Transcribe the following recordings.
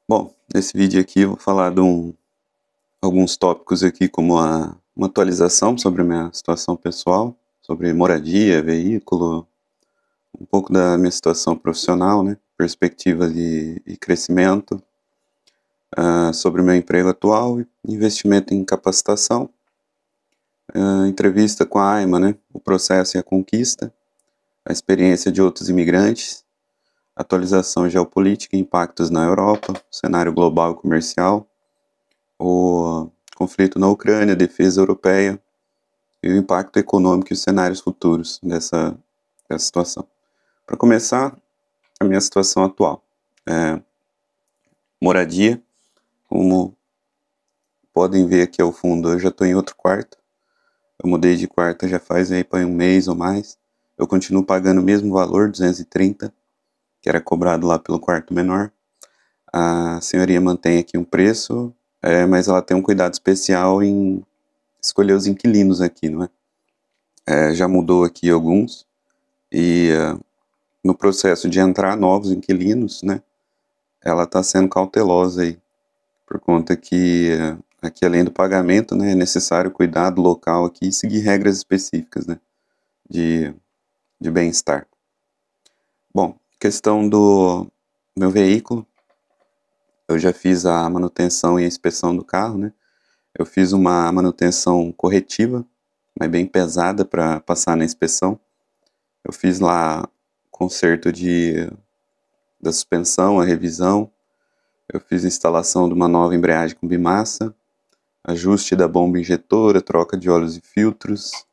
Bom, nesse vídeo aqui eu vou falar de alguns tópicos aqui como uma atualização sobre a minha situação pessoal, sobre moradia, veículo, um pouco da minha situação profissional, né, perspectiva e crescimento, sobre o meu emprego atual, investimento em capacitação, entrevista com a AIMA, né, o processo e a conquista, a experiência de outros imigrantes, atualização geopolítica e impactos na Europa, cenário global e comercial, o conflito na Ucrânia, a defesa europeia e o impacto econômico e os cenários futuros dessa situação. Para começar, a minha situação atual. Moradia, como podem ver aqui ao fundo, eu já estou em outro quarto. Eu mudei de quarto já faz aí para um mês ou mais. Eu continuo pagando o mesmo valor, 230, que era cobrado lá pelo quarto menor. A senhoria mantém aqui um preço, mas ela tem um cuidado especial em escolher os inquilinos aqui, não é? Já mudou aqui alguns, e no processo de entrar novos inquilinos, né, ela está sendo cautelosa aí, por conta que aqui além do pagamento, né, é necessário cuidar do local aqui e seguir regras específicas, né, de, de bem-estar. Bom, questão do meu veículo, eu já fiz a manutenção e a inspeção do carro, né, eu fiz uma manutenção corretiva, mas bem pesada para passar na inspeção. Eu fiz lá conserto da suspensão, a revisão. Eu fiz a instalação de uma nova embreagem com bimassa, ajuste da bomba injetora, troca de óleos e filtros,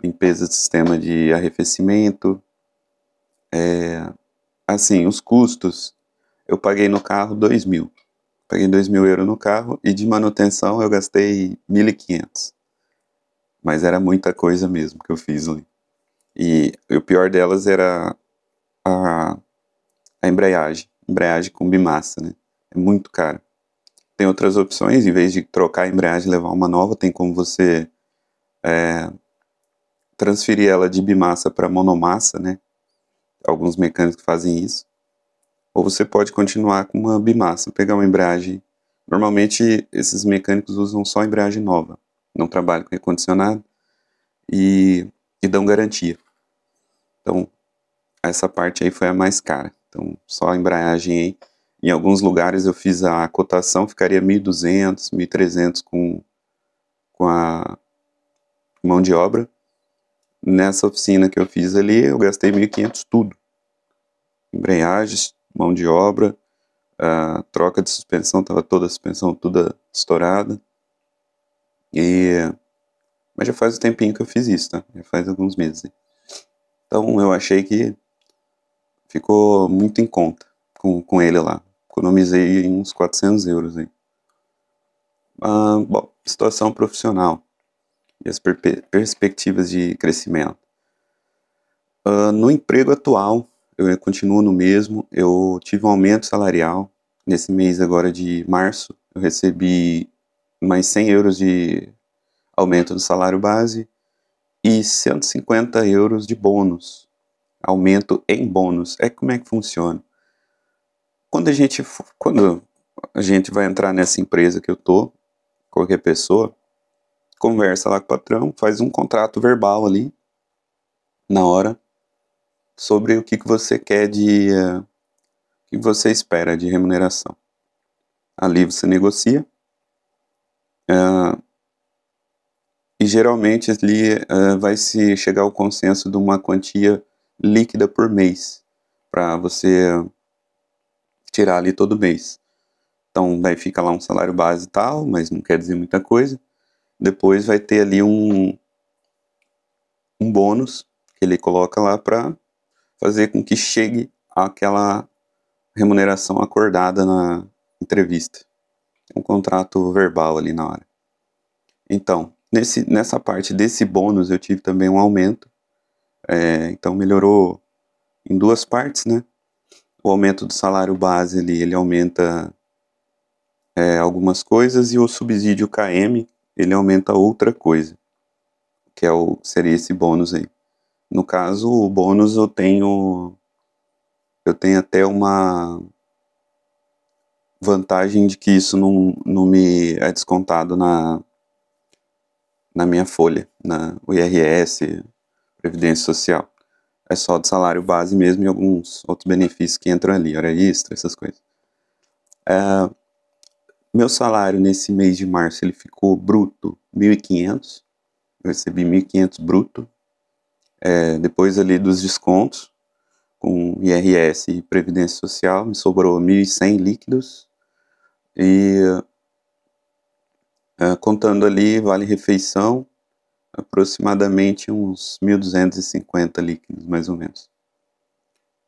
limpeza do sistema de arrefecimento. Assim, os custos, eu paguei no carro 2.000. Paguei 2.000 euros no carro e de manutenção eu gastei 1.500. Mas era muita coisa mesmo que eu fiz ali. E o pior delas era a, a embreagem com bimassa, né? É muito caro. Tem outras opções, em vez de trocar a embreagem e levar uma nova, tem como você transferir ela de bimassa para monomassa, né? Alguns mecânicos fazem isso. Ou você pode continuar com uma bimassa, pegar uma embreagem. Normalmente esses mecânicos usam só embreagem nova, não trabalham com recondicionado e dão garantia. Então essa parte aí foi a mais cara. Então só a embreagem aí. Em alguns lugares eu fiz a cotação, ficaria 1.200, 1.300 com a mão de obra. Nessa oficina que eu fiz ali, eu gastei 1.500 tudo. Embreagens, mão de obra, a troca de suspensão, estava toda a suspensão toda estourada. Mas já faz um tempinho que eu fiz isso, tá? Já faz alguns meses. Então eu achei que ficou muito em conta com ele lá. Economizei uns 400 euros aí. Bom, situação profissional e as perspectivas de crescimento. No emprego atual, eu continuo no mesmo, eu tive um aumento salarial, nesse mês agora de março, eu recebi mais 100 euros de aumento do salário base e 150 euros de bônus, aumento em bônus. Como é que funciona? Quando a gente vai entrar nessa empresa que eu tô, qualquer pessoa, conversa lá com o patrão, faz um contrato verbal ali, na hora, sobre o que você quer o que você espera de remuneração. Ali você negocia, e geralmente ali vai se chegar ao consenso de uma quantia líquida por mês, para você tirar ali todo mês. Então daí fica lá um salário base e tal, mas não quer dizer muita coisa. Depois vai ter ali um bônus que ele coloca lá para fazer com que chegue àquela remuneração acordada na entrevista. Um contrato verbal ali na hora. Então, nessa parte desse bônus eu tive também um aumento. Então melhorou em duas partes, né? O aumento do salário base ali, ele aumenta algumas coisas, e o subsídio KM, ele aumenta outra coisa, que seria esse bônus aí. No caso, o bônus eu tenho até vantagem de que isso não me é descontado na minha folha, na o IRS, Previdência Social. É só do salário base mesmo e alguns outros benefícios que entram ali, hora extra, essas coisas. Meu salário nesse mês de março ele ficou bruto 1.500. Eu recebi 1.500 bruto. Depois ali dos descontos, com IRS e Previdência Social, me sobrou 1.100 líquidos. E contando ali, vale refeição, aproximadamente uns 1.250 líquidos, mais ou menos.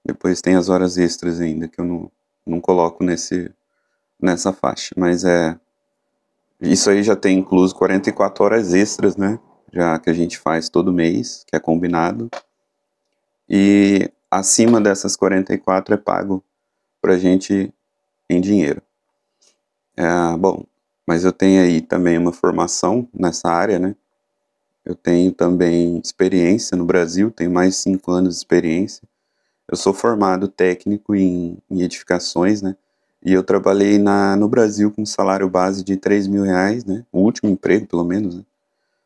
Depois tem as horas extras ainda, que eu não coloco nessa faixa, mas isso aí já tem incluso 44 horas extras, né? Já que a gente faz todo mês, que é combinado. E acima dessas 44 é pago pra gente em dinheiro. Bom, mas eu tenho aí também uma formação nessa área, né? Eu tenho também experiência no Brasil, tenho mais de 5 anos de experiência. Eu sou formado técnico em edificações, né? E eu trabalhei no Brasil com salário base de R$ 3.000, né? O último emprego, pelo menos, né?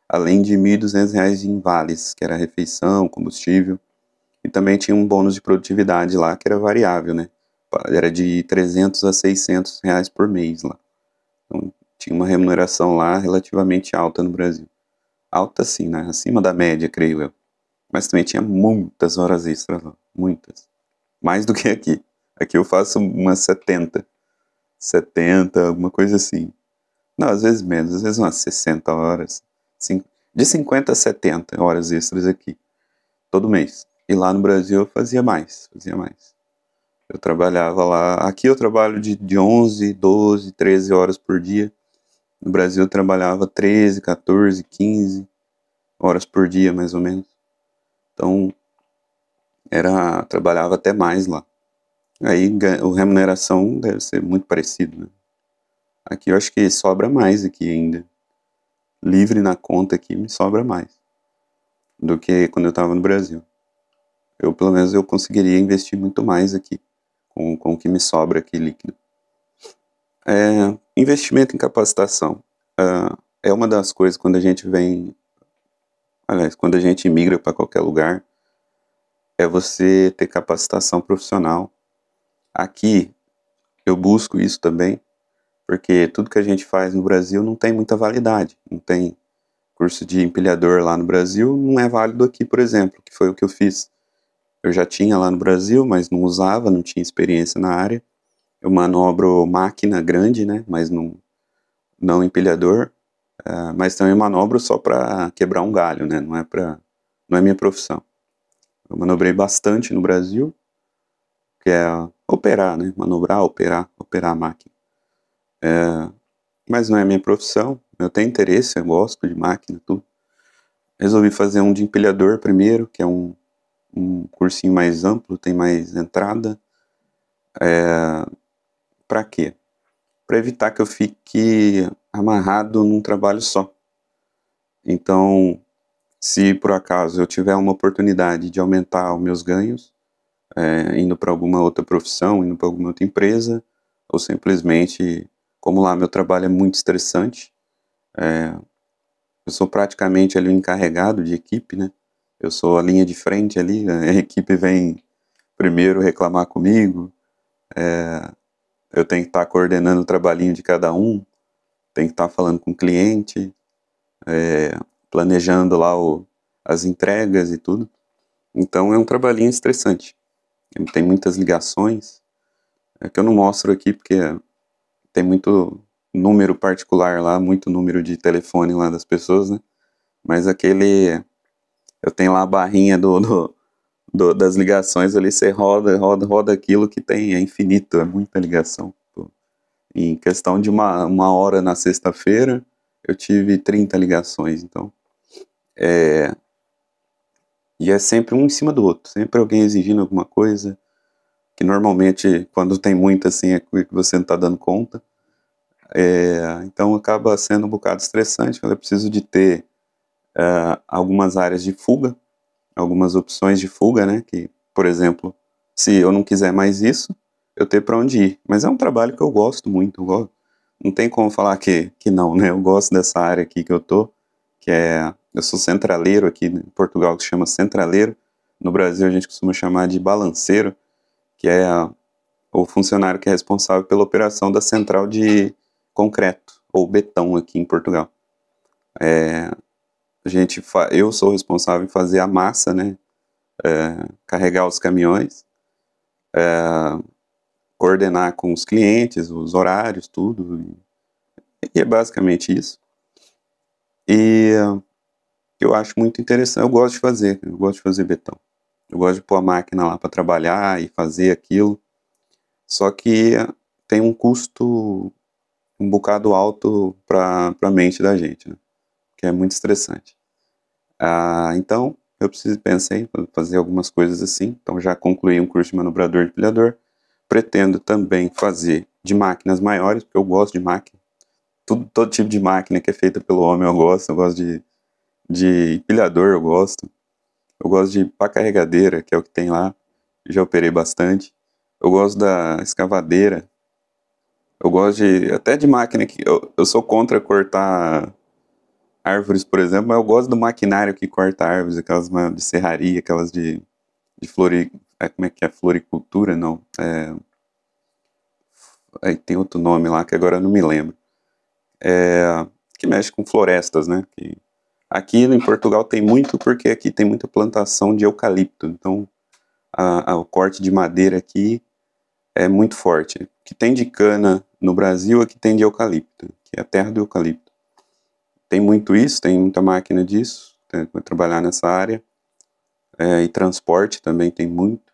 Além de R$ 1.200 em vales, que era refeição, combustível. E também tinha um bônus de produtividade lá, que era variável, né? Era de R$ 300 a R$ 600 por mês lá. Então, tinha uma remuneração lá relativamente alta no Brasil. Alta sim, né? Acima da média, creio eu. Mas também tinha muitas horas extras lá. Muitas. Mais do que aqui. Aqui eu faço umas 70, alguma coisa assim. Não, às vezes menos, às vezes umas 60 horas. De 50 a 70 horas extras aqui. Todo mês. E lá no Brasil eu fazia mais. Eu trabalhava lá. Aqui eu trabalho de 11, 12, 13 horas por dia. No Brasil eu trabalhava 13, 14, 15 horas por dia, mais ou menos. Então, trabalhava até mais lá. Aí a remuneração deve ser muito parecido, né? Aqui eu acho que sobra mais aqui ainda. Livre na conta aqui me sobra mais do que quando eu estava no Brasil. Pelo menos eu conseguiria investir muito mais aqui com o que me sobra aqui líquido. Investimento em capacitação. É uma das coisas quando a gente quando a gente migra para qualquer lugar, é você ter capacitação profissional. Aqui eu busco isso também, porque tudo que a gente faz no Brasil não tem muita validade. Não tem curso de empilhador lá no Brasil, não é válido aqui, por exemplo, que foi o que eu fiz. Eu já tinha lá no Brasil, mas não usava, não tinha experiência na área. Eu manobro máquina grande, né, mas não empilhador, mas também manobro só para quebrar um galho, né, não é minha profissão. Eu manobrei bastante no Brasil, que é operar, né, manobrar, operar a máquina. Mas não é minha profissão, eu tenho interesse, eu gosto de máquina, tudo. Resolvi fazer um de empilhador primeiro, que é um cursinho mais amplo, tem mais entrada. Para quê? Para evitar que eu fique amarrado num trabalho só. Então, se por acaso eu tiver uma oportunidade de aumentar os meus ganhos, indo para alguma outra profissão, indo para alguma outra empresa, ou simplesmente, como lá meu trabalho é muito estressante, eu sou praticamente ali o encarregado de equipe, né? Eu sou a linha de frente ali, a equipe vem primeiro reclamar comigo, eu tenho que estar coordenando o trabalhinho de cada um, tenho que estar falando com o cliente, planejando lá as entregas e tudo. Então é um trabalhinho estressante. Tem muitas ligações, que eu não mostro aqui porque tem muito número particular lá, muito número de telefone lá das pessoas, né? Mas eu tenho lá a barrinha das ligações ali, você roda aquilo que tem, é infinito, é muita ligação. Pô. Em questão de uma hora na sexta-feira, eu tive 30 ligações, então. E é sempre um em cima do outro, sempre alguém exigindo alguma coisa, que normalmente, quando tem muito assim, é que você não está dando conta. Então acaba sendo um bocado estressante, quando eu preciso de ter algumas áreas de fuga, algumas opções de fuga, né? Que, por exemplo, se eu não quiser mais isso, eu ter para onde ir. Mas é um trabalho que eu gosto muito, não tem como falar que não, né? Eu gosto dessa área aqui que eu tô, eu sou centraleiro aqui em Portugal, que se chama centraleiro. No Brasil a gente costuma chamar de balanceiro, que é o funcionário que é responsável pela operação da central de concreto, ou betão aqui em Portugal. Eu sou responsável em fazer a massa, né? Carregar os caminhões, coordenar com os clientes, os horários, tudo. E é basicamente isso. E eu acho muito interessante, eu gosto de fazer betão. Eu gosto de pôr a máquina lá para trabalhar e fazer aquilo. Só que tem um custo um bocado alto para a mente da gente, né? Que é muito estressante. Então, eu pensei em fazer algumas coisas assim. Então, já concluí um curso de manobrador de pilhador. Pretendo também fazer de máquinas maiores, porque eu gosto de máquina. Todo tipo de máquina que é feita pelo homem eu gosto. Eu gosto de empilhador, eu gosto. Eu gosto de pá carregadeira, que é o que tem lá. Já operei bastante. Eu gosto da escavadeira. Eu gosto até de máquina que eu sou contra cortar árvores, por exemplo, mas eu gosto do maquinário que corta árvores, aquelas de serraria, aquelas de como é que é? Floricultura? Não. Aí tem outro nome lá que agora eu não me lembro. Que mexe com florestas, né? Aqui em Portugal tem muito, porque aqui tem muita plantação de eucalipto, então o corte de madeira aqui é muito forte. O que tem de cana no Brasil, aqui tem de eucalipto, que é a terra do eucalipto. Tem muito isso, tem muita máquina disso, vai trabalhar nessa área. E transporte também tem muito.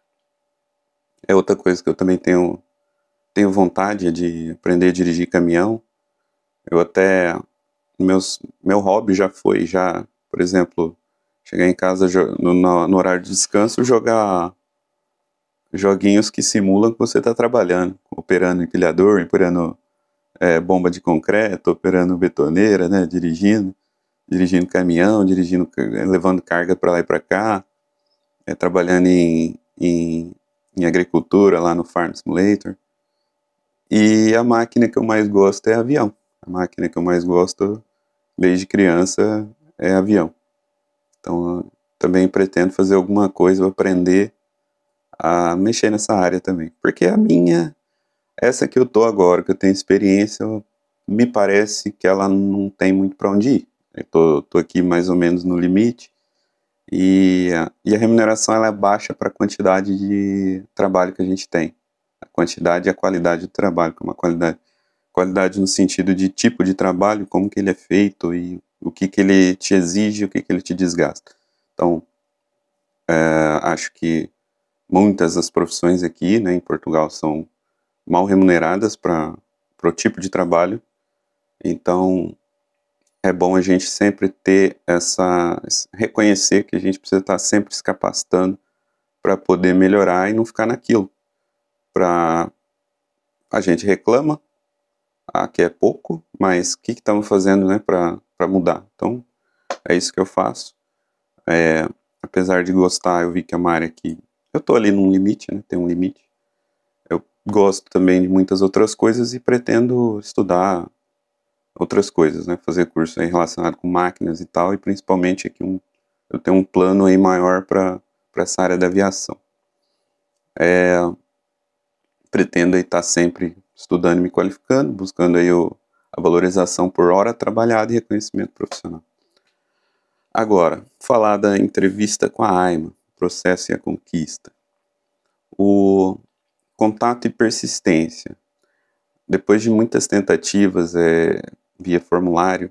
É outra coisa que eu também tenho vontade de aprender a dirigir caminhão. Eu até, meu hobby já foi, por exemplo, chegar em casa no horário de descanso, jogar joguinhos que simulam que você está trabalhando, operando empilhador, operando bomba de concreto, operando betoneira, né, dirigindo caminhão, levando carga para lá e para cá, trabalhando em agricultura lá no Farm Simulator. E a máquina que eu mais gosto é avião. A máquina que eu mais gosto desde criança é avião. Então, eu também pretendo fazer alguma coisa, aprender a mexer nessa área também. Porque essa que eu tô agora, que eu tenho experiência, me parece que ela não tem muito para onde ir. Eu tô aqui mais ou menos no limite e a remuneração ela é baixa para a quantidade de trabalho que a gente tem. A quantidade e a qualidade do trabalho, que é uma qualidade no sentido de tipo de trabalho, como que ele é feito e o que ele te exige, o que ele te desgasta. Então, acho que muitas das profissões aqui, né, em Portugal são mal remuneradas para o tipo de trabalho. Então, é bom a gente sempre ter reconhecer que a gente precisa estar sempre se capacitando para poder melhorar e não ficar naquilo. A gente reclama, que é pouco, mas o que estamos fazendo, né, para mudar? Então, é isso que eu faço. Apesar de gostar, eu vi que é uma área que eu estou ali num limite, né, tem um limite. Eu gosto também de muitas outras coisas e pretendo estudar outras coisas, né, fazer curso aí relacionado com máquinas e tal, e principalmente aqui eu tenho um plano aí maior para essa área da aviação. Pretendo aí estar sempre estudando e me qualificando, buscando aí a valorização por hora trabalhada e reconhecimento profissional. Agora, falar da entrevista com a AIMA, processo e a conquista. O contato e persistência. Depois de muitas tentativas via formulário,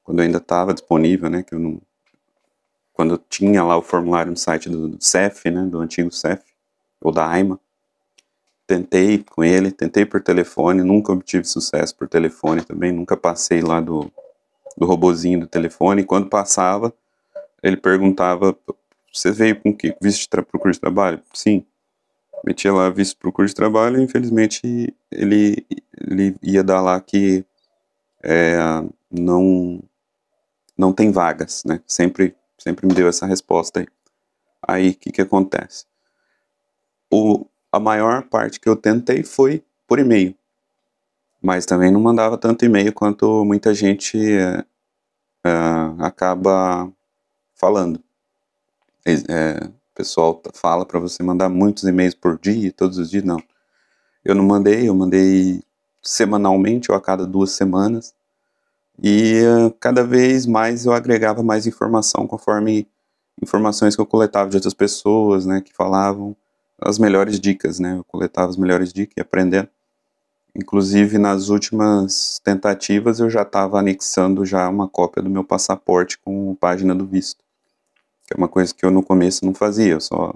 quando eu ainda estava disponível, né, quando eu tinha lá o formulário no site do CEF, né, do antigo CEF, ou da AIMA, tentei com ele, tentei por telefone, nunca obtive sucesso por telefone também, nunca passei lá do robozinho do telefone, e quando passava, ele perguntava, você veio com que? Visto para o curso de trabalho? Sim. Metia lá visto para o curso de trabalho, e infelizmente ele ia dar lá que não tem vagas, né? Sempre me deu essa resposta aí. Aí, o que acontece? a maior parte que eu tentei foi por e-mail. Mas também não mandava tanto e-mail quanto muita gente acaba falando. O pessoal fala para você mandar muitos e-mails por dia, todos os dias, não. Eu não mandei, eu mandei semanalmente ou a cada 2 semanas. E cada vez mais eu agregava mais informação conforme informações que eu coletava de outras pessoas, né, que falavam as melhores dicas, né, eu coletava as melhores dicas e aprendendo. Inclusive, nas últimas tentativas, eu já estava anexando já uma cópia do meu passaporte com a página do visto, que é uma coisa que eu no começo não fazia, eu só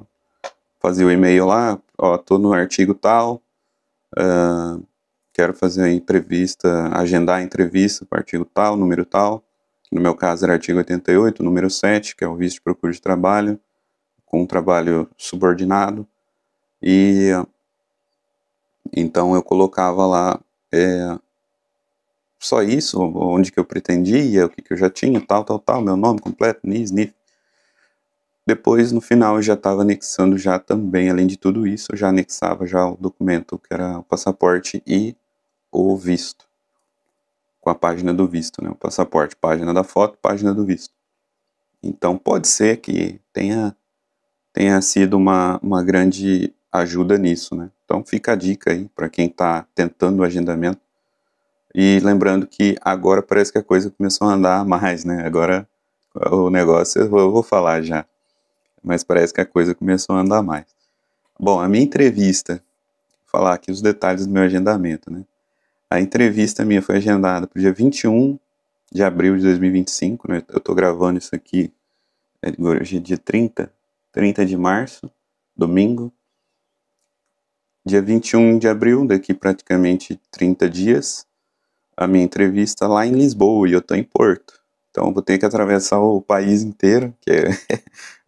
fazia o e-mail lá, ó, tô no artigo tal, quero fazer a entrevista, agendar a entrevista para o artigo tal, número tal, que no meu caso era artigo 88, número 7, que é o visto de procura de trabalho, com um trabalho subordinado, e então eu colocava lá só isso, onde que eu pretendia, o que que eu já tinha, tal, meu nome completo, NIS, NIF. Depois, no final, eu já estava anexando já também, além de tudo isso, eu já anexava já o documento, que era o passaporte e o visto, com a página do visto, né? O passaporte, página da foto, página do visto. Então, pode ser que tenha sido uma grande ajuda nisso, né? Então, fica a dica aí para quem está tentando o agendamento. E lembrando que agora parece que a coisa começou a andar mais, né? Agora o negócio eu vou falar já, mas parece que a coisa começou a andar mais. Bom, a minha entrevista, vou falar aqui os detalhes do meu agendamento, né? A entrevista minha foi agendada para o dia 21 de abril de 2025, né? Eu tô gravando isso aqui, hoje é dia 30 de março, domingo. Dia 21 de abril, daqui praticamente 30 dias, a minha entrevista lá em Lisboa, e eu tô em Porto. Então eu vou ter que atravessar o país inteiro, que é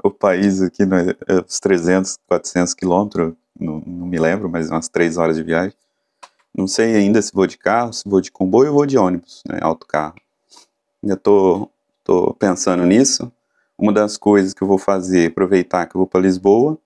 o país aqui, né, uns 300, 400 quilômetros, não me lembro, mas umas 3 horas de viagem. Não sei ainda se vou de carro, se vou de comboio ou vou de ônibus, né, autocarro. Ainda tô pensando nisso. Uma das coisas que eu vou fazer, aproveitar que eu vou para Lisboa,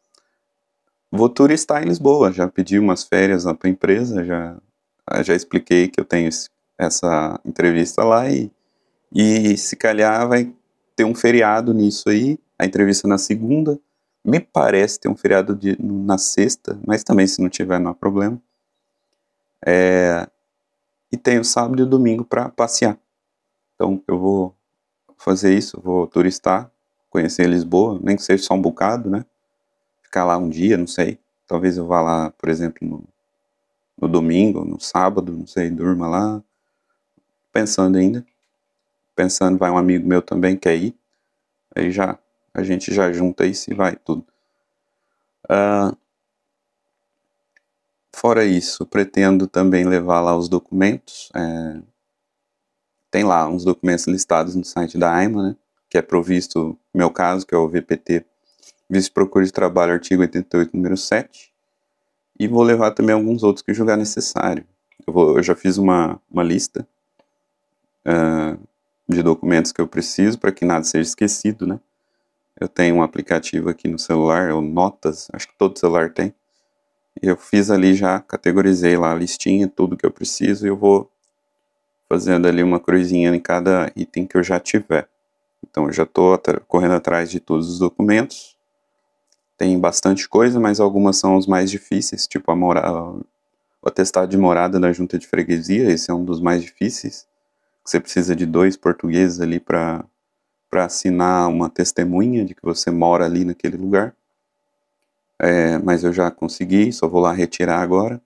vou turistar em Lisboa. Já pedi umas férias lá para a empresa, já expliquei que eu tenho essa entrevista lá e se calhar vai ter um feriado nisso aí, a entrevista na segunda, me parece ter um feriado na sexta, mas também se não tiver não há problema. E tem o sábado e o domingo para passear. Então eu vou fazer isso, vou turistar, conhecer Lisboa, nem que seja só um bocado, né? Ficar lá um dia, não sei. Talvez eu vá lá, por exemplo, no domingo, no sábado, não sei, durma lá. Pensando ainda. Pensando, vai um amigo meu também quer ir. Aí a gente já junta isso e vai tudo. Fora isso, pretendo também levar lá os documentos. Tem lá uns documentos listados no site da AIMA, né? Que é provisto, no meu caso, que é o VPT, Visto de Procura de Trabalho, artigo 88, número 7. E vou levar também alguns outros que julgar necessário. Eu já fiz uma lista de documentos que eu preciso para que nada seja esquecido, né? Eu tenho um aplicativo aqui no celular, é o Notas, acho que todo celular tem. E eu fiz ali já, categorizei lá a listinha, tudo que eu preciso, e eu vou fazendo ali uma cruzinha em cada item que eu já tiver. Então eu já estou correndo atrás de todos os documentos. Tem bastante coisa, mas algumas são os mais difíceis, tipo o atestado de morada da junta de freguesia, esse é um dos mais difíceis. Você precisa de 2 portugueses ali para assinar uma testemunha de que você mora ali naquele lugar. Mas eu já consegui, só vou lá retirar agora.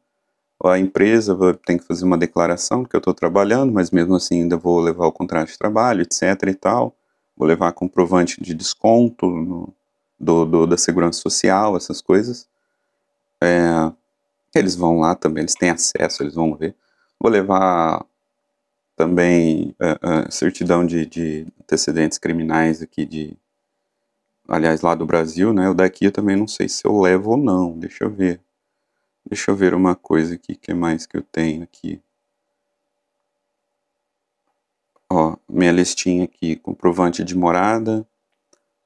A empresa tem que fazer uma declaração que eu estou trabalhando, mas mesmo assim ainda vou levar o contrato de trabalho, etc e tal. Vou levar comprovante de desconto da segurança social, essas coisas. Eles vão lá também, eles têm acesso, eles vão ver. Vou levar também certidão de antecedentes criminais aqui aliás, lá do Brasil, né? O daqui eu também não sei se eu levo ou não, deixa eu ver. Deixa eu ver uma coisa aqui, que mais que eu tenho aqui. Ó, minha listinha aqui, comprovante de morada,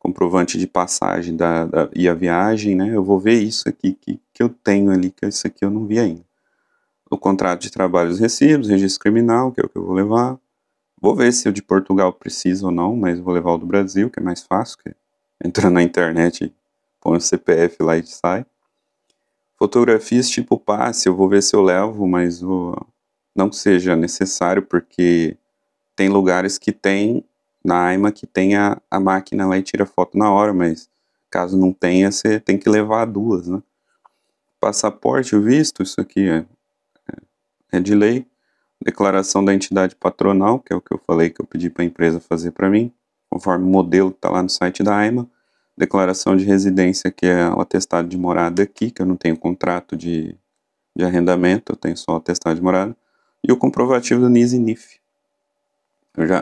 comprovante de passagem e a viagem, né? Eu vou ver isso aqui que eu tenho ali, que isso aqui eu não vi ainda. O contrato de trabalho, os recibos, registro criminal, que é o que eu vou levar. Vou ver se o de Portugal precisa ou não, mas vou levar o do Brasil, que é mais fácil, que entra na internet, põe o CPF lá e sai. Fotografias tipo passe, eu vou ver se eu levo, mas não que seja necessário, porque tem lugares que tem, na AIMA, que tem a máquina lá e tira foto na hora, mas caso não tenha, você tem que levar duas, né? Passaporte, o visto, isso aqui é de lei. Declaração da entidade patronal, que é o que eu falei que eu pedi para a empresa fazer para mim, conforme o modelo que está lá no site da AIMA. Declaração de residência, que é o atestado de morada aqui, que eu não tenho contrato de arrendamento, eu tenho só o atestado de morada. E o comprovativo do NIS e NIF.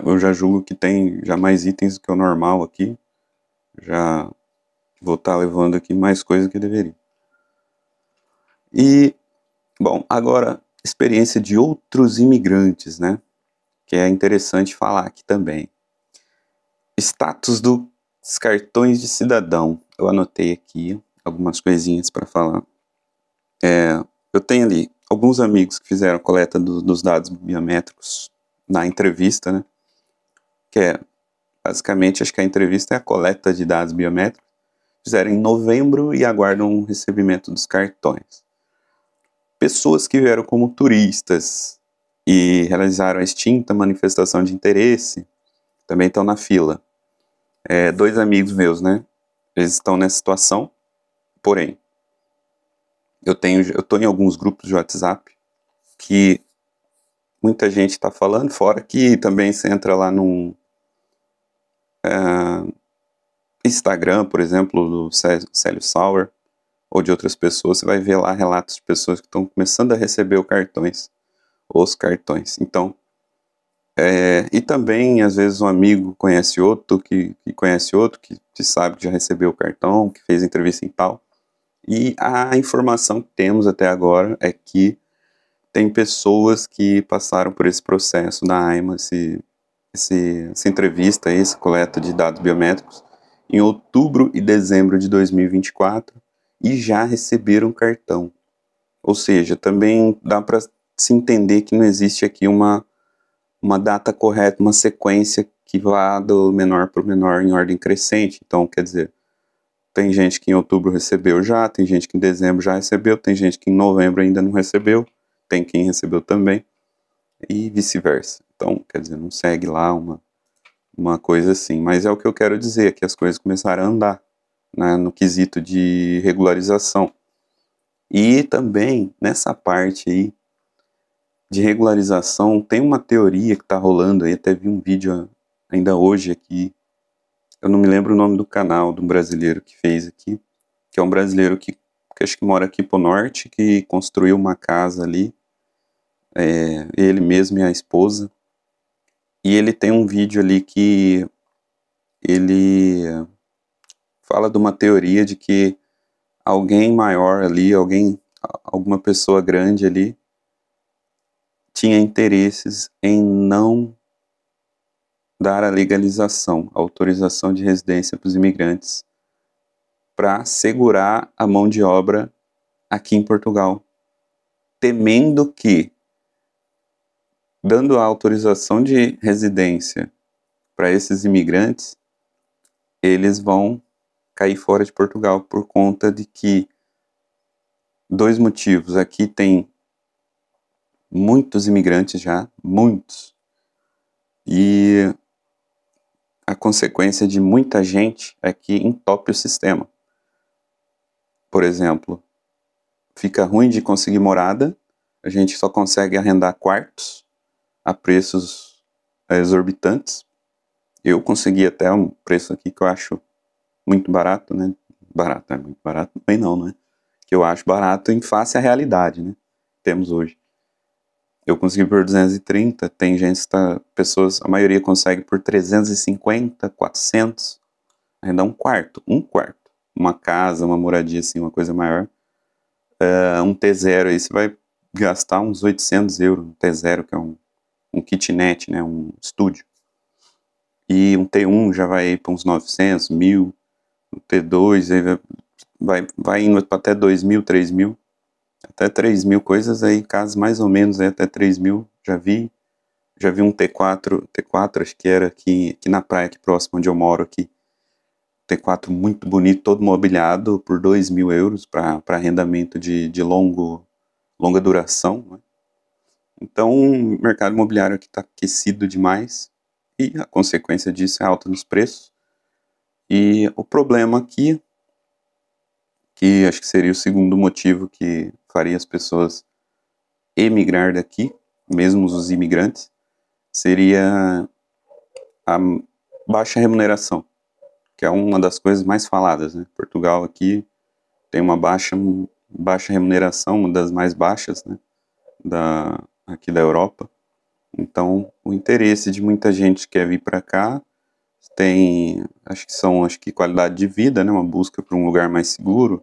Eu já julgo que tem já mais itens do que o normal aqui. Já vou estar levando aqui mais coisa que deveria. E, bom, agora, experiência de outros imigrantes, né? Que é interessante falar aqui também. Status dos cartões de cidadão. Eu anotei aqui algumas coisinhas para falar. Eu tenho ali alguns amigos que fizeram a coleta dos dados biométricos na entrevista, né? Que é, basicamente, acho que a entrevista é a coleta de dados biométricos. Fizeram em novembro e aguardam o recebimento dos cartões. Pessoas que vieram como turistas e realizaram a extinta manifestação de interesse também estão na fila. Dois amigos meus, né? Eles estão nessa situação, porém, eu tô em alguns grupos de WhatsApp que muita gente está falando, fora que também você entra lá num Instagram, por exemplo, do Célio Sauer, ou de outras pessoas, você vai ver lá relatos de pessoas que estão começando a receber os cartões. Então, e também, às vezes, um amigo conhece outro, que conhece outro, que sabe que já recebeu o cartão, que fez entrevista em tal. E a informação que temos até agora é que tem pessoas que passaram por esse processo da AIMA, essa entrevista, essa coleta de dados biométricos, em outubro e dezembro de 2024 e já receberam cartão. Ou seja, também dá para se entender que não existe aqui uma data correta, uma sequência que vá do menor para o menor em ordem crescente. Então, quer dizer, tem gente que em outubro recebeu já, tem gente que em dezembro já recebeu, tem gente que em novembro ainda não recebeu, tem quem recebeu também, e vice-versa. Então, quer dizer, não segue lá uma coisa assim. Mas é o que eu quero dizer, que as coisas começaram a andar, né, no quesito de regularização. E também, nessa parte aí, de regularização, tem uma teoria que está rolando aí, até vi um vídeo ainda hoje aqui, eu não me lembro o nome do canal, de um brasileiro que fez aqui, que é um brasileiro que acho que mora aqui pro norte, que construiu uma casa ali, ele mesmo e a esposa, e ele tem um vídeo ali que ele fala de uma teoria de que alguém maior ali, alguma pessoa grande ali, tinha interesses em não dar a legalização, a autorização de residência para os imigrantes, para segurar a mão de obra aqui em Portugal, temendo que, dando a autorização de residência para esses imigrantes, eles vão cair fora de Portugal por conta de que dois motivos. Aqui tem muitos imigrantes já, muitos, e a consequência de muita gente é que entope o sistema. Por exemplo, fica ruim de conseguir morada, a gente só consegue arrendar quartos a preços exorbitantes. Eu consegui até um preço aqui que eu acho muito barato, né? Barato, é muito barato, bem não, né? Que eu acho barato em face à realidade, né? Temos hoje. Eu consegui por 230, tem gente que pessoas, a maioria consegue por 350, 400, arrendar um quarto, uma casa, uma moradia assim, uma coisa maior. Um T0 aí você vai gastar uns 800 euros, um T0 que é um kitnet, né, um estúdio. e um T1 já vai para uns 900, 1000, o T2 aí vai indo para até 2000, 3000, até 3000 coisas aí, casas mais ou menos aí, até 3000, já vi um T4 acho que era aqui na praia, aqui próximo onde eu moro aqui, T4 muito bonito, todo mobiliado por 2.000 euros para arrendamento de longa duração, né? Então o mercado imobiliário aqui está aquecido demais e a consequência disso é alta nos preços. E o problema aqui, que acho que seria o segundo motivo que faria as pessoas emigrar daqui, mesmo os imigrantes, seria a baixa remuneração, que é uma das coisas mais faladas, né? Portugal aqui tem uma baixa remuneração, uma das mais baixas, né, aqui da Europa. Então, o interesse de muita gente que quer vir para cá tem, acho que qualidade de vida, né, uma busca por um lugar mais seguro,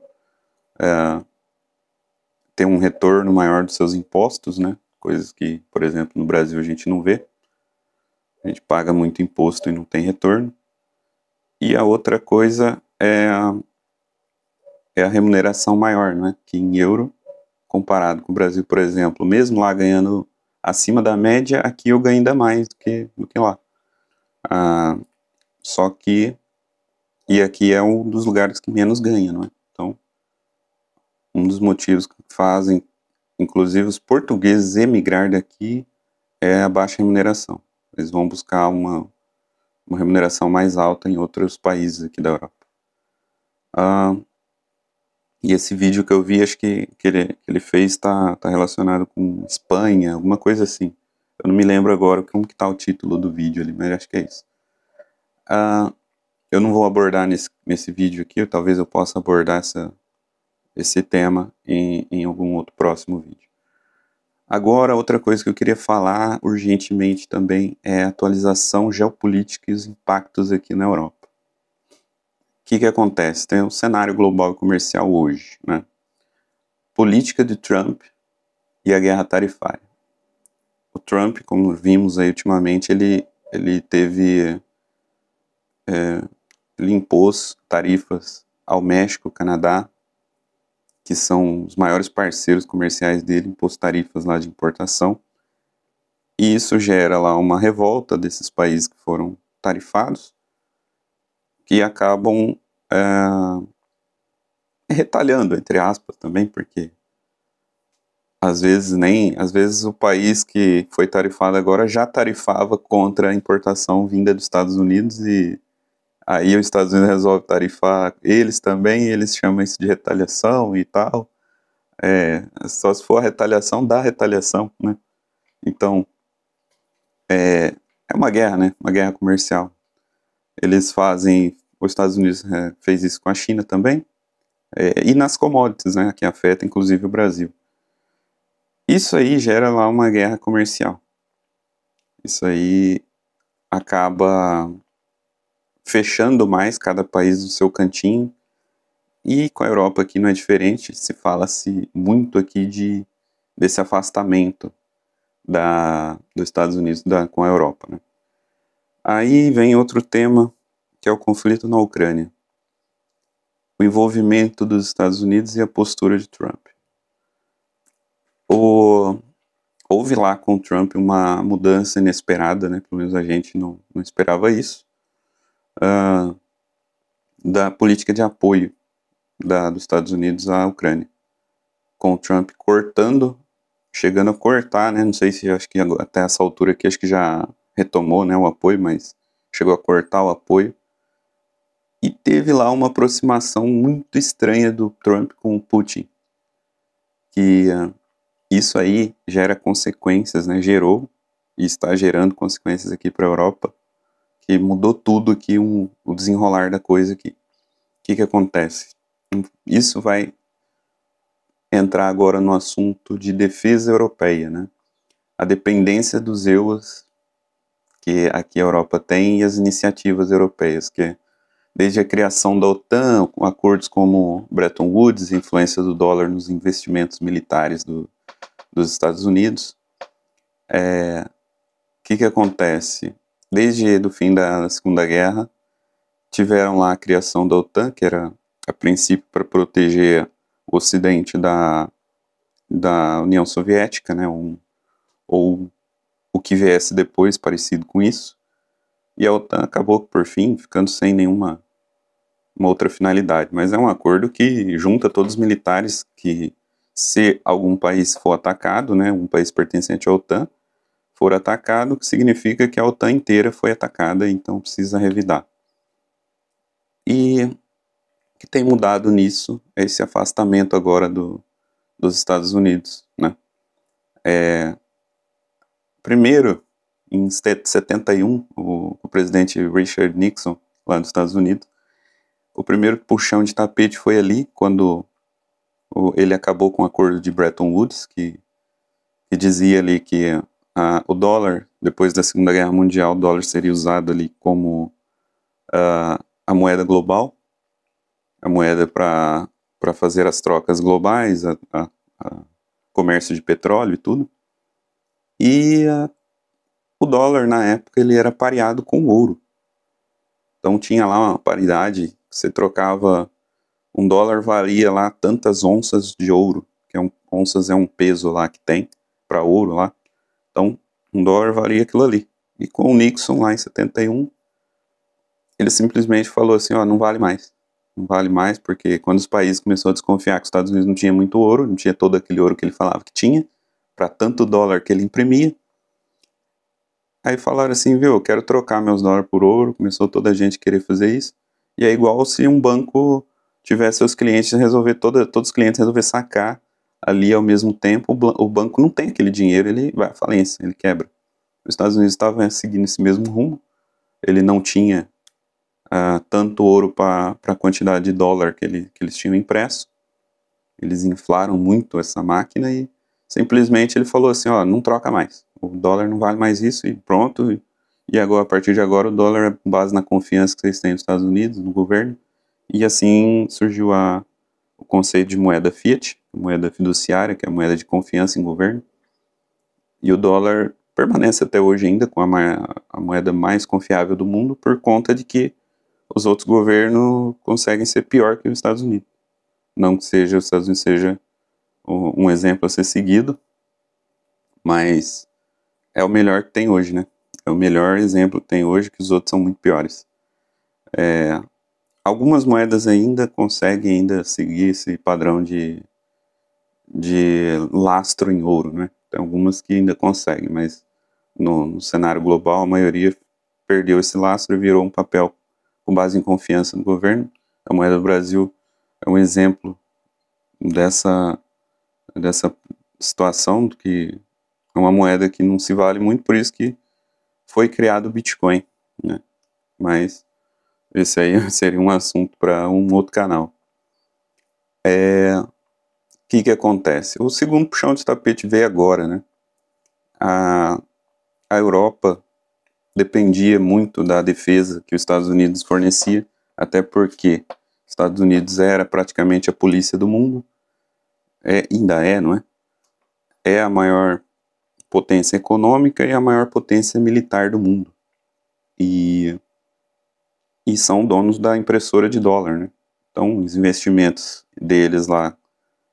ter um retorno maior dos seus impostos, né, coisas que, por exemplo, no Brasil a gente não vê. A gente paga muito imposto e não tem retorno. E a outra coisa é a remuneração maior, né, que em euro, comparado com o Brasil, por exemplo, mesmo lá ganhando acima da média, aqui eu ganho ainda mais do que lá. Só que, e aqui é um dos lugares que menos ganha, não é? Então, um dos motivos que fazem, inclusive, os portugueses emigrar daqui é a baixa remuneração. Eles vão buscar uma remuneração mais alta em outros países aqui da Europa. E esse vídeo que eu vi, acho que ele fez tá relacionado com Espanha, alguma coisa assim. Eu não me lembro agora como que tá o título do vídeo ali, mas acho que é isso. Eu não vou abordar nesse vídeo aqui, talvez eu possa abordar esse tema em algum outro próximo vídeo. Agora, outra coisa que eu queria falar urgentemente também é a atualização geopolítica e os impactos aqui na Europa. O que acontece? Tem um cenário global e comercial hoje, né? Política de Trump e a guerra tarifária. O Trump, como vimos aí ultimamente, ele impôs tarifas ao México, Canadá, que são os maiores parceiros comerciais dele, impôs tarifas lá de importação. E isso gera lá uma revolta desses países que foram tarifados, que acabam retalhando, entre aspas, também, porque às vezes o país que foi tarifado agora já tarifava contra a importação vinda dos Estados Unidos e aí os Estados Unidos resolve tarifar eles também, e eles chamam isso de retaliação e tal. Só se for a retaliação da retaliação, né? Então, é uma guerra, né? Uma guerra comercial. Os Estados Unidos fez isso com a China também, e nas commodities, né? Que afeta inclusive o Brasil. Isso aí gera lá uma guerra comercial. Isso aí acaba fechando mais cada país do seu cantinho. E com a Europa aqui não é diferente, se fala-se muito aqui desse afastamento dos Estados Unidos com a Europa, né? Aí vem outro tema, que é o conflito na Ucrânia. O envolvimento dos Estados Unidos e a postura de Trump. Houve lá com o Trump uma mudança inesperada, né? Pelo menos a gente não esperava isso, da política de apoio dos Estados Unidos à Ucrânia. Com o Trump chegando a cortar, né? Não sei se acho que até essa altura aqui acho que já retomou, né, o apoio, mas chegou a cortar o apoio. E teve lá uma aproximação muito estranha do Trump com o Putin. Que isso aí gera consequências, né? Gerou e está gerando consequências aqui para a Europa, que mudou tudo aqui, o desenrolar da coisa aqui. O que acontece? Isso vai entrar agora no assunto de defesa europeia, né? A dependência dos euros que aqui a Europa tem e as iniciativas europeias, que desde a criação da OTAN, com acordos como Bretton Woods, influência do dólar nos investimentos militares dos Estados Unidos, o que acontece? desde o fim da Segunda Guerra, tiveram lá a criação da OTAN, que era a princípio para proteger o Ocidente da União Soviética, né, ou o que viesse depois parecido com isso. E a OTAN acabou, por fim, ficando sem nenhuma uma outra finalidade. Mas é um acordo que junta todos os militares que, se algum país for atacado, né, um país pertencente à OTAN, for atacado, significa que a OTAN inteira foi atacada, então precisa revidar. E o que tem mudado nisso é esse afastamento agora dos Estados Unidos, né? Primeiro, em 71, o presidente Richard Nixon, lá nos Estados Unidos, o primeiro puxão de tapete foi ali, quando ele acabou com o acordo de Bretton Woods, que dizia ali que o dólar, depois da Segunda Guerra Mundial, o dólar seria usado ali como a moeda global, a moeda para fazer as trocas globais, a comércio de petróleo e tudo. E o dólar, na época, ele era pareado com o ouro. Então tinha lá uma paridade, você trocava, um dólar valia lá tantas onças de ouro, que onças é um peso lá que tem para ouro lá. Então, um dólar valia aquilo ali. E com o Nixon lá em 71, ele simplesmente falou assim, ó, não vale mais. Não vale mais, porque quando os países começaram a desconfiar que os Estados Unidos não tinha muito ouro, não tinha todo aquele ouro que ele falava que tinha, para tanto dólar que ele imprimia, aí falaram assim, viu, eu quero trocar meus dólares por ouro, começou toda a gente a querer fazer isso, e é igual se um banco tivesse seus clientes todos os clientes resolver sacar ali ao mesmo tempo, o banco não tem aquele dinheiro, ele vai à falência, ele quebra. Os Estados Unidos estavam seguindo esse mesmo rumo, ele não tinha tanto ouro para a quantidade de dólar que eles tinham impresso, eles inflaram muito essa máquina e simplesmente ele falou assim, ó, não troca mais, o dólar não vale mais isso e pronto, e agora, a partir de agora o dólar é com base na confiança que vocês têm nos Estados Unidos, no governo, e assim surgiu o conceito de moeda fiat, moeda fiduciária, que é a moeda de confiança em governo, e o dólar permanece até hoje ainda com a moeda mais confiável do mundo por conta de que os outros governos conseguem ser pior que os Estados Unidos. Não que os Estados Unidos seja um exemplo a ser seguido, mas é o melhor que tem hoje, né? É o melhor exemplo que tem hoje, que os outros são muito piores. Algumas moedas ainda conseguem ainda seguir esse padrão de lastro em ouro, né? Tem algumas que ainda conseguem, mas no cenário global a maioria perdeu esse lastro e virou um papel com base em confiança no governo. A moeda do Brasil é um exemplo dessa situação, que é uma moeda que não se vale muito, por isso que foi criado o Bitcoin, né? Mas esse aí seria um assunto para um outro canal. O que acontece? O segundo puxão de tapete veio agora, né? A Europa dependia muito da defesa que os Estados Unidos fornecia, até porque os Estados Unidos era praticamente a polícia do mundo, ainda é, não é? É a maior potência econômica e a maior potência militar do mundo. E são donos da impressora de dólar, né? Então, os investimentos deles lá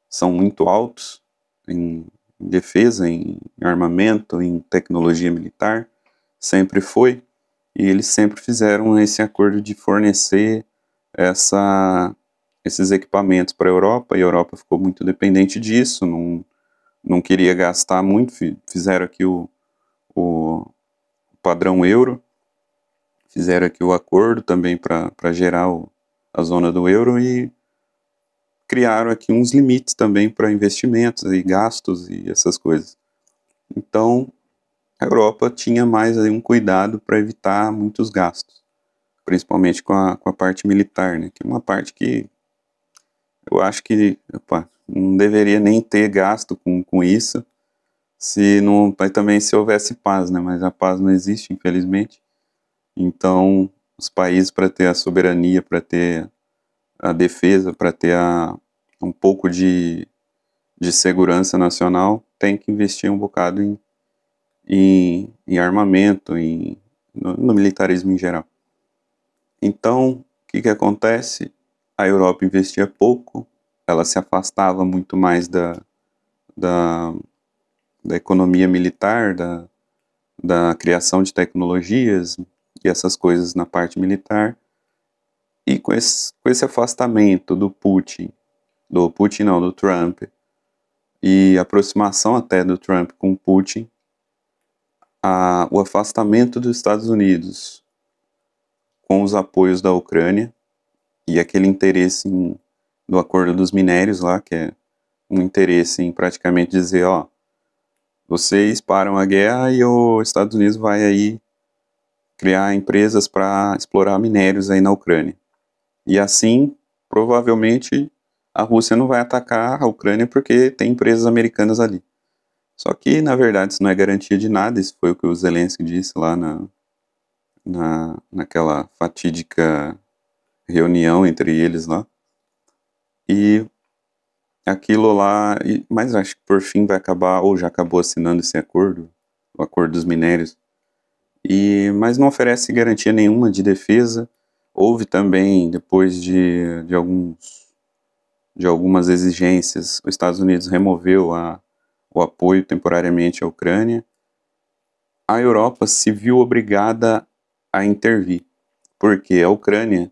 são muito altos em defesa, em armamento, em tecnologia militar, sempre foi, e eles sempre fizeram esse acordo de fornecer esses equipamentos para a Europa, e a Europa ficou muito dependente disso, não queria gastar muito, fizeram aqui o padrão euro, fizeram aqui o acordo também para gerar a zona do euro e criaram aqui uns limites também para investimentos e gastos e essas coisas. Então, a Europa tinha mais aí um cuidado para evitar muitos gastos, principalmente com a parte militar, né? Que é uma parte que eu acho que não deveria nem ter gasto com isso, se não, também se houvesse paz, né? Mas a paz não existe, infelizmente. Então, os países, para ter a soberania, para ter a defesa, para ter um pouco de segurança nacional, tem que investir um bocado em armamento, em no militarismo em geral. Então, o que acontece? A Europa investia pouco, ela se afastava muito mais da, da economia militar, da criação de tecnologias e essas coisas na parte militar. E com esse afastamento do Trump, e aproximação até do Trump com o Putin, o afastamento dos Estados Unidos com os apoios da Ucrânia e aquele interesse do acordo dos minérios lá, que é um interesse em praticamente dizer, ó, vocês param a guerra e os Estados Unidos vai aí criar empresas para explorar minérios aí na Ucrânia. E assim, provavelmente, a Rússia não vai atacar a Ucrânia porque tem empresas americanas ali. Só que, na verdade, isso não é garantia de nada, isso foi o que o Zelensky disse lá naquela fatídica reunião entre eles lá. E aquilo lá, mas acho que por fim vai acabar, ou já acabou assinando esse acordo, o acordo dos minérios, mas não oferece garantia nenhuma de defesa. Houve também, depois de algumas exigências, os Estados Unidos removeu o apoio temporariamente à Ucrânia. A Europa se viu obrigada a intervir, porque a Ucrânia,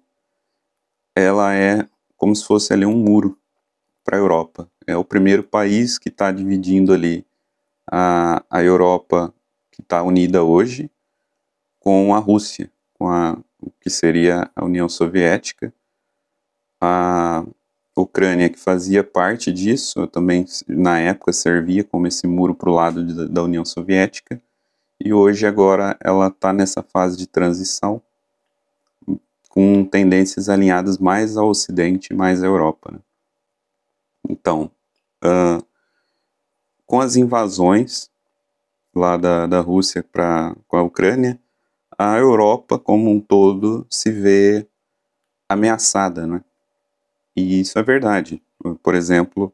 ela é como se fosse ali um muro para a Europa. É o primeiro país que está dividindo ali a Europa, que está unida hoje, com a Rússia, com o que seria a União Soviética. A Ucrânia, que fazia parte disso, também na época servia como esse muro para o lado da União Soviética, e hoje agora ela está nessa fase de transição, com tendências alinhadas mais ao Ocidente, mais à Europa, né? Então, com as invasões lá da Rússia com a Ucrânia, a Europa como um todo se vê ameaçada, né? E isso é verdade. Por exemplo,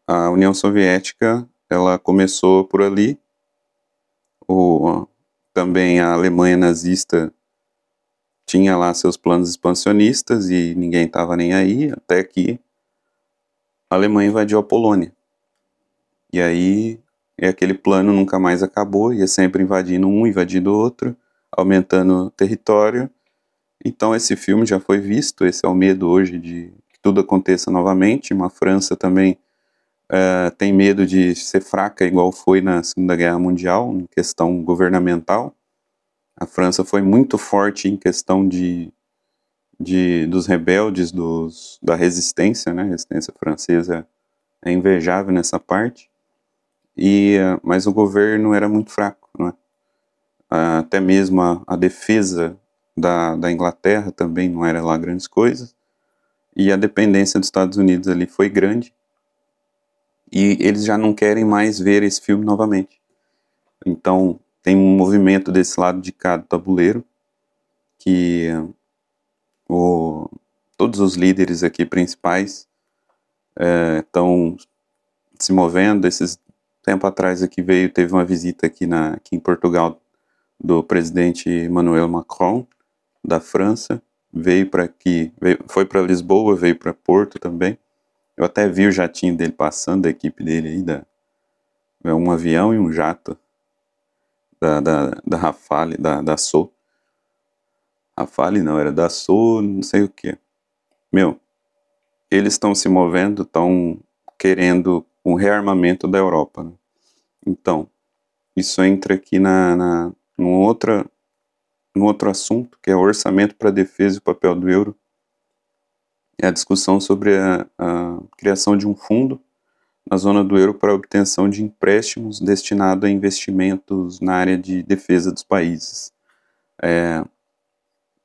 a União Soviética, ela começou por ali, também a Alemanha nazista tinha lá seus planos expansionistas e ninguém estava nem aí, até que a Alemanha invadiu a Polônia. E aí aquele plano nunca mais acabou, ia sempre invadindo um, invadindo outro, aumentando o território. Então esse filme já foi visto, esse é o medo hoje de que tudo aconteça novamente. Uma França também tem medo de ser fraca igual foi na Segunda Guerra Mundial, em questão governamental. A França foi muito forte em questão dos rebeldes, da resistência, né? A resistência francesa é invejável nessa parte. Mas o governo era muito fraco, não é? Até mesmo a defesa da Inglaterra também não era lá grandes coisas, e a dependência dos Estados Unidos ali foi grande, e eles já não querem mais ver esse filme novamente. Então tem um movimento desse lado de cá do tabuleiro, que todos os líderes aqui principais estão se movendo. Esses tempo atrás aqui teve uma visita aqui em Portugal do presidente Emmanuel Macron, da França, veio para aqui, foi para Lisboa, veio para Porto também. Eu até vi o jatinho dele passando, da equipe dele aí, um avião e um jato da Rafale, da Dassault. Rafale não, era Dassault, não sei o que. Eles estão se movendo, estão querendo um rearmamento da Europa, né? Então, isso entra aqui num outro assunto, que é o orçamento para a defesa e o papel do euro. É a discussão sobre a criação de um fundo na zona do euro para a obtenção de empréstimos destinados a investimentos na área de defesa dos países.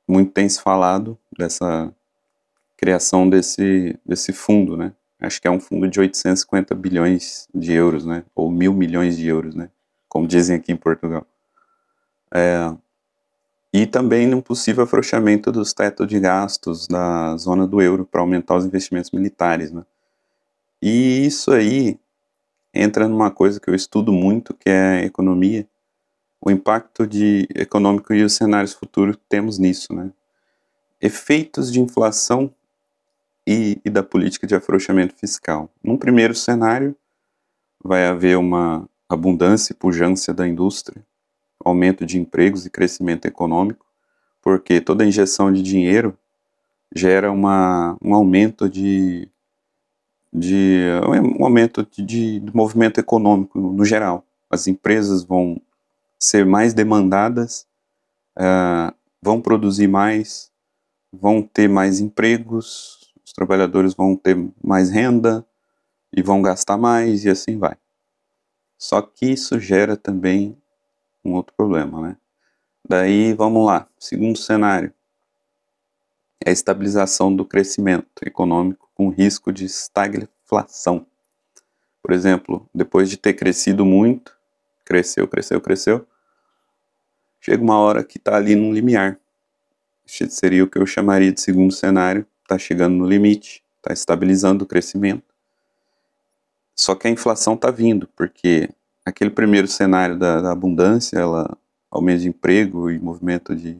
Muito tem se falado dessa criação desse fundo, né? Acho que é um fundo de 850 bilhões de euros, né? Ou 1.000 milhões de euros, né? Como dizem aqui em Portugal. E também um possível afrouxamento dos tetos de gastos da zona do euro para aumentar os investimentos militares, né? E isso aí entra numa coisa que eu estudo muito, que é a economia, o impacto econômico e os cenários futuros que temos nisso, né? Efeitos de inflação e da política de afrouxamento fiscal. Num primeiro cenário, vai haver uma abundância e pujança da indústria, aumento de empregos e crescimento econômico, porque toda injeção de dinheiro gera um aumento um aumento de movimento econômico no geral. As empresas vão ser mais demandadas, vão produzir mais, vão ter mais empregos, os trabalhadores vão ter mais renda e vão gastar mais e assim vai. Só que isso gera também um outro problema, né? Daí, vamos lá, segundo cenário, é a estabilização do crescimento econômico com risco de estagflação. Por exemplo, depois de ter crescido muito, cresceu, chega uma hora que está ali num limiar. Seria o que eu chamaria de segundo cenário, está chegando no limite, está estabilizando o crescimento. Só que a inflação está vindo, porque aquele primeiro cenário da abundância, aumento de emprego e movimento de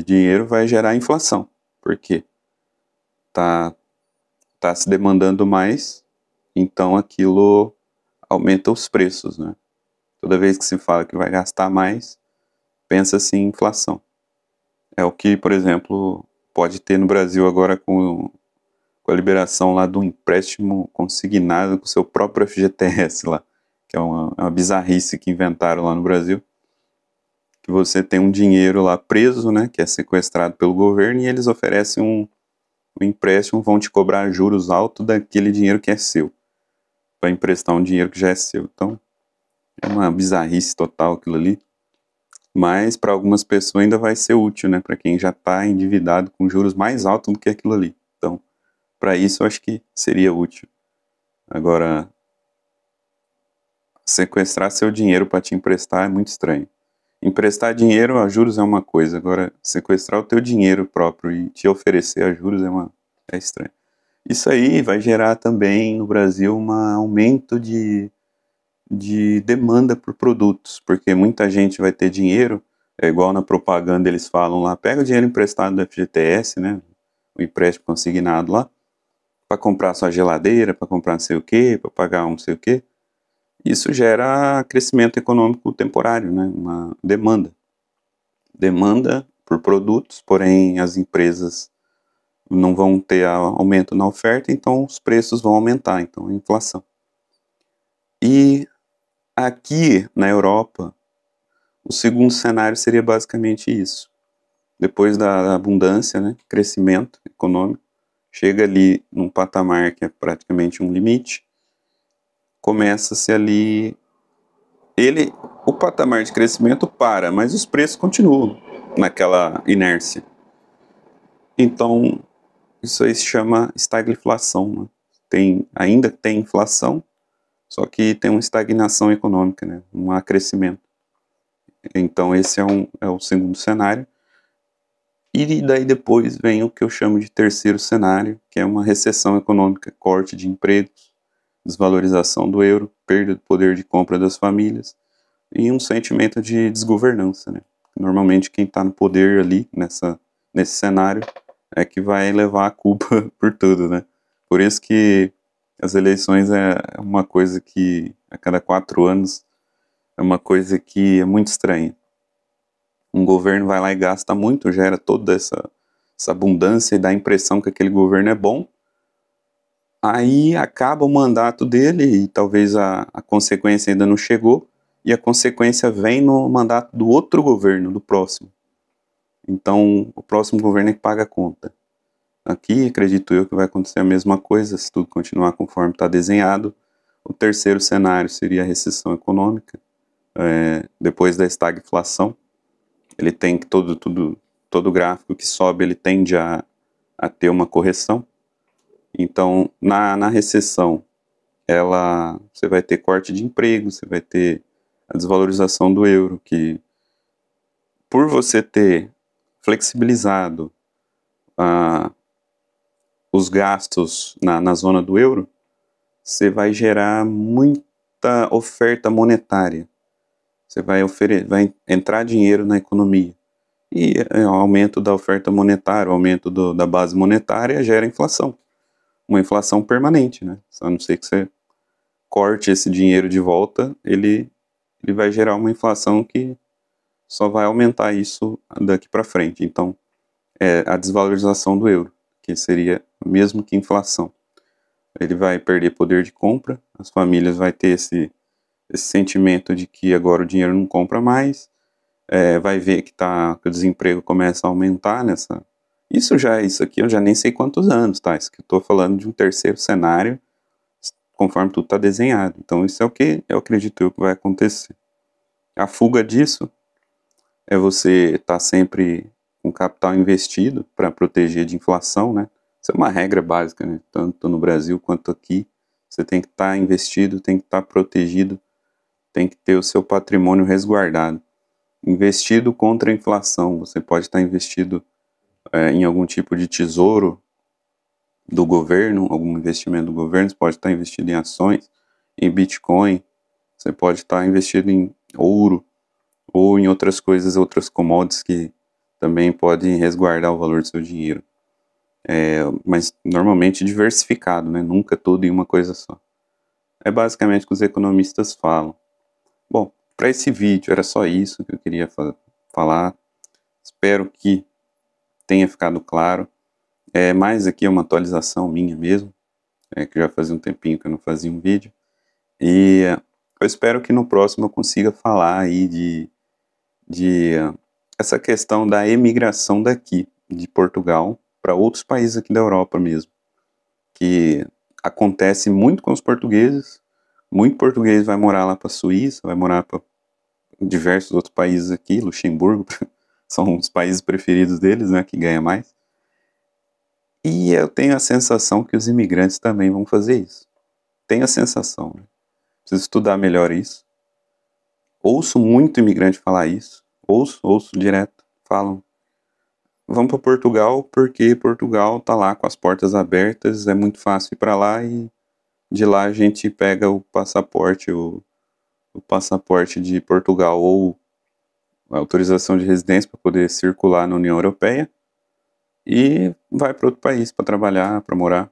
dinheiro vai gerar inflação, porque tá se demandando mais, então aquilo aumenta os preços, né? Toda vez que se fala que vai gastar mais, pensa-se em inflação. É o que, por exemplo, pode ter no Brasil agora com a liberação lá do empréstimo consignado com o seu próprio FGTS lá, que é uma bizarrice que inventaram lá no Brasil, que você tem um dinheiro lá preso, né, que é sequestrado pelo governo, e eles oferecem um empréstimo, vão te cobrar juros altos daquele dinheiro que é seu, para emprestar um dinheiro que já é seu. Então, é uma bizarrice total aquilo ali, mas para algumas pessoas ainda vai ser útil, né, para quem já está endividado com juros mais altos do que aquilo ali. Então, para isso eu acho que seria útil. Agora, sequestrar seu dinheiro para te emprestar é muito estranho. Emprestar dinheiro a juros é uma coisa, agora sequestrar o teu dinheiro próprio e te oferecer a juros é estranho. Isso aí vai gerar também no Brasil um aumento de demanda por produtos, porque muita gente vai ter dinheiro, é igual na propaganda eles falam lá, pega o dinheiro emprestado do FGTS, né, o empréstimo consignado lá, para comprar sua geladeira, para comprar não sei o que, para pagar um não sei o que. Isso gera crescimento econômico temporário, né? Uma demanda. Demanda por produtos, porém as empresas não vão ter aumento na oferta, então os preços vão aumentar, então a inflação. E aqui na Europa, o segundo cenário seria basicamente isso. Depois da abundância, né, crescimento econômico, chega ali num patamar que é praticamente um limite, começa-se ali, o patamar de crescimento para, mas os preços continuam naquela inércia. Então, isso aí se chama estagflação, né? Ainda tem inflação, só que tem uma estagnação econômica, né? Não há crescimento. Então, esse é o segundo cenário. E daí depois vem o que eu chamo de terceiro cenário, que é uma recessão econômica, corte de empregos, desvalorização do euro, perda do poder de compra das famílias e um sentimento de desgovernança, né? Normalmente quem está no poder ali, nesse cenário, é que vai levar a culpa por tudo, né? Por isso que as eleições é uma coisa que a cada 4 anos é uma coisa que é muito estranha. Um governo vai lá e gasta muito, gera toda essa abundância e dá a impressão que aquele governo é bom. Aí acaba o mandato dele e talvez a consequência ainda não chegou, e a consequência vem no mandato do outro governo, do próximo. Então, o próximo governo é que paga a conta. Aqui, acredito eu que vai acontecer a mesma coisa, se tudo continuar conforme está desenhado. O terceiro cenário seria a recessão econômica, depois da estagflação. Ele tem que todo gráfico que sobe, ele tende a ter uma correção. Então, na recessão, você vai ter corte de emprego, você vai ter a desvalorização do euro, que por você ter flexibilizado os gastos na zona do euro, você vai gerar muita oferta monetária. Você vai entrar dinheiro na economia. E o aumento da oferta monetária, o aumento da base monetária gera inflação. Uma inflação permanente, né? A não ser que você corte esse dinheiro de volta, ele vai gerar uma inflação que só vai aumentar isso daqui para frente. Então, a desvalorização do euro, que seria o mesmo que inflação. Ele vai perder poder de compra, as famílias vão ter esse sentimento de que agora o dinheiro não compra mais, vai ver que o desemprego começa a aumentar nessa... Isso aqui eu já nem sei quantos anos, tá? Isso que eu tô falando de um terceiro cenário, conforme tudo está desenhado. Então isso é o que eu acredito que vai acontecer. A fuga disso é você estar sempre com capital investido para proteger de inflação, né? Isso é uma regra básica, né? Tanto no Brasil quanto aqui. Você tem que estar investido, tem que estar protegido, tem que ter o seu patrimônio resguardado. Investido contra a inflação. Você pode estar investido em algum tipo de tesouro do governo, algum investimento do governo, você pode estar investido em ações, em Bitcoin, você pode estar investido em ouro ou em outras coisas, outras commodities que também podem resguardar o valor do seu dinheiro. Mas normalmente diversificado, né? Nunca tudo em uma coisa só. É basicamente o que os economistas falam. Bom, para esse vídeo era só isso que eu queria falar. Espero que tenha ficado claro. Mais aqui é uma atualização minha mesmo, que já fazia um tempinho que eu não fazia um vídeo. E eu espero que no próximo eu consiga falar aí de essa questão da emigração daqui, de Portugal, para outros países aqui da Europa mesmo, que acontece muito com os portugueses. Muito português vai morar lá para a Suíça, vai morar para diversos outros países aqui, Luxemburgo, são os países preferidos deles, né, que ganha mais. E eu tenho a sensação que os imigrantes também vão fazer isso. Tenho a sensação, né? Preciso estudar melhor isso. Ouço muito imigrante falar isso. Ouço direto. Falam, vamos para Portugal porque Portugal tá lá com as portas abertas, é muito fácil ir para lá e de lá a gente pega o passaporte, o passaporte de Portugal ou a autorização de residência para poder circular na União Europeia e vai para outro país para trabalhar, para morar.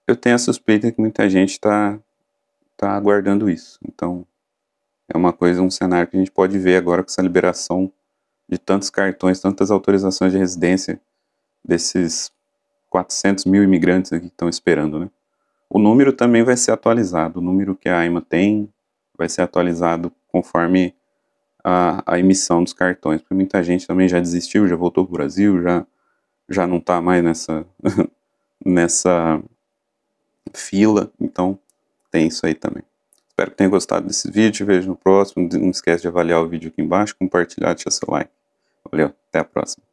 Eu tenho a suspeita que muita gente está aguardando isso. Então, é uma coisa, um cenário que a gente pode ver agora com essa liberação de tantos cartões, tantas autorizações de residência desses 400 mil imigrantes aqui que estão esperando, né? O número também vai ser atualizado. O número que a AIMA tem vai ser atualizado conforme a emissão dos cartões. Porque muita gente também já desistiu, já voltou para o Brasil, já não está mais nessa fila. Então, tem isso aí também. Espero que tenha gostado desse vídeo. Te vejo no próximo. Não esquece de avaliar o vídeo aqui embaixo, compartilhar, deixar seu like. Valeu, até a próxima.